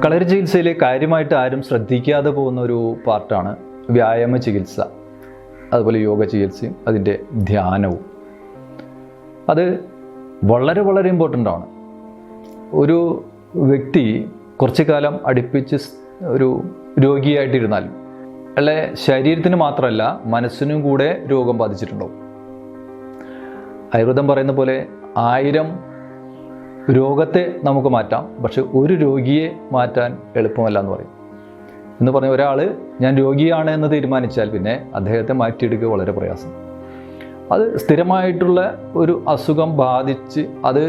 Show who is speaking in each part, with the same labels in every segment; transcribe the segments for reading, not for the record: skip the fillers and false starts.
Speaker 1: കളരി ചികിത്സയിൽ കാര്യമായിട്ട് ആരും ശ്രദ്ധിക്കാതെ പോകുന്ന ഒരു പാർട്ടാണ് വ്യായാമ ചികിത്സ, അതുപോലെ യോഗ ചികിത്സയും അതിൻ്റെ ധ്യാനവും. അത് വളരെ വളരെ ഇമ്പോർട്ടൻ്റ് ആണ്. ഒരു വ്യക്തി കുറച്ചു കാലം അടുപ്പിച്ച് ഒരു രോഗിയായിട്ടിരുന്നാൽ അല്ലെ ശരീരത്തിന് മാത്രമല്ല മനസ്സിനും കൂടെ രോഗം ബാധിച്ചിട്ടുണ്ടാവും. ആയുർവേദം പറയുന്ന പോലെ 1000 രോഗത്തെ നമുക്ക് മാറ്റാം, പക്ഷെ ഒരു രോഗിയെ മാറ്റാൻ എളുപ്പമല്ല എന്ന് പറയും. എന്ന് പറഞ്ഞ ഒരാൾ ഞാൻ രോഗിയാണ് എന്ന് തീരുമാനിച്ചാൽ പിന്നെ അദ്ദേഹത്തെ മാറ്റിയെടുക്കുക വളരെ പ്രയാസം. അത് സ്ഥിരമായിട്ടുള്ള ഒരു അസുഖം ബാധിച്ച് അത്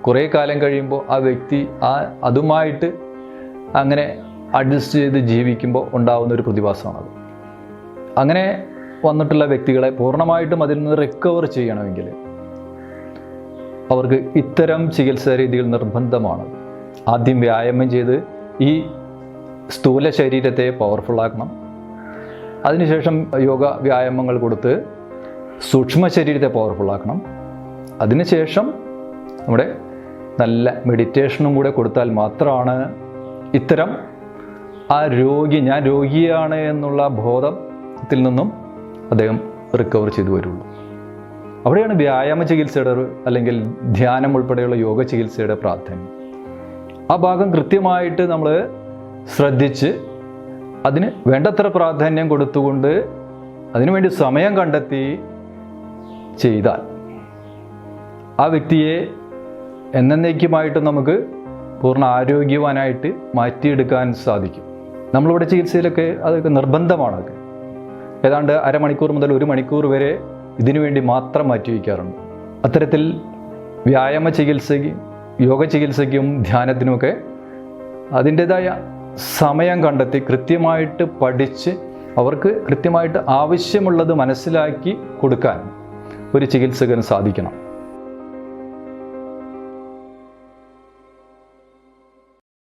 Speaker 1: കുറേ കാലം കഴിയുമ്പോൾ ആ വ്യക്തി അതുമായിട്ട് അങ്ങനെ അഡ്ജസ്റ്റ് ചെയ്ത് ജീവിക്കുമ്പോൾ ഉണ്ടാകുന്ന ഒരു പ്രതിഭാസമാണത്. അങ്ങനെ വന്നിട്ടുള്ള വ്യക്തികളെ പൂർണ്ണമായിട്ടും അതിൽ നിന്ന് റിക്കവർ ചെയ്യണമെങ്കിൽ അവർക്ക് ഇത്തരം ചികിത്സാ രീതികൾ നിർബന്ധമാണ്. ആദ്യം വ്യായാമം ചെയ്ത് ഈ സ്ഥൂല ശരീരത്തെ പവർഫുള്ളാക്കണം. അതിനുശേഷം യോഗ വ്യായാമങ്ങൾ കൊടുത്ത് സൂക്ഷ്മ ശരീരത്തെ പവർഫുള്ളാക്കണം. അതിനുശേഷം നമ്മുടെ നല്ല മെഡിറ്റേഷനും കൂടെ കൊടുത്താൽ മാത്രമാണ് ഇത്തരം ഞാൻ രോഗിയാണ് എന്നുള്ള ബോധത്തിൽ നിന്നും അദ്ദേഹം റിക്കവർ ചെയ്തു വരുള്ളൂ. അവിടെയാണ് വ്യായാമ ചികിത്സയുടെ അല്ലെങ്കിൽ ധ്യാനം ഉൾപ്പെടെയുള്ള യോഗ ചികിത്സയുടെ പ്രാധാന്യം. ആ ഭാഗം കൃത്യമായിട്ട് നമ്മൾ ശ്രദ്ധിച്ച് അതിന് വേണ്ടത്ര പ്രാധാന്യം കൊടുത്തുകൊണ്ട് അതിനുവേണ്ടി സമയം കണ്ടെത്തി ചെയ്താൽ ആ വ്യക്തിയെ എന്നേക്കുമായിട്ട് നമുക്ക് പൂർണ്ണ ആരോഗ്യവാനായിട്ട് മാറ്റിയെടുക്കാൻ സാധിക്കും. നമ്മളിവിടെ ചികിത്സയിലൊക്കെ അതൊക്കെ നിർബന്ധമാണ്. ഏതാണ്ട് അരമണിക്കൂർ മുതൽ 1 മണിക്കൂർ വരെ ഇതിനു വേണ്ടി മാത്രം മാറ്റിവെക്കാറുണ്ട്. അത്തരത്തിൽ വ്യായാമ ചികിത്സയ്ക്കും യോഗ ചികിത്സയ്ക്കും ധ്യാനത്തിനുമൊക്കെ അതിൻ്റെതായ സമയം കണ്ടെത്തി കൃത്യമായിട്ട് പഠിച്ച് അവർക്ക് കൃത്യമായിട്ട് ആവശ്യമുള്ളത് മനസ്സിലാക്കി കൊടുക്കാൻ ഒരു ചികിത്സകന് സാധിക്കണം.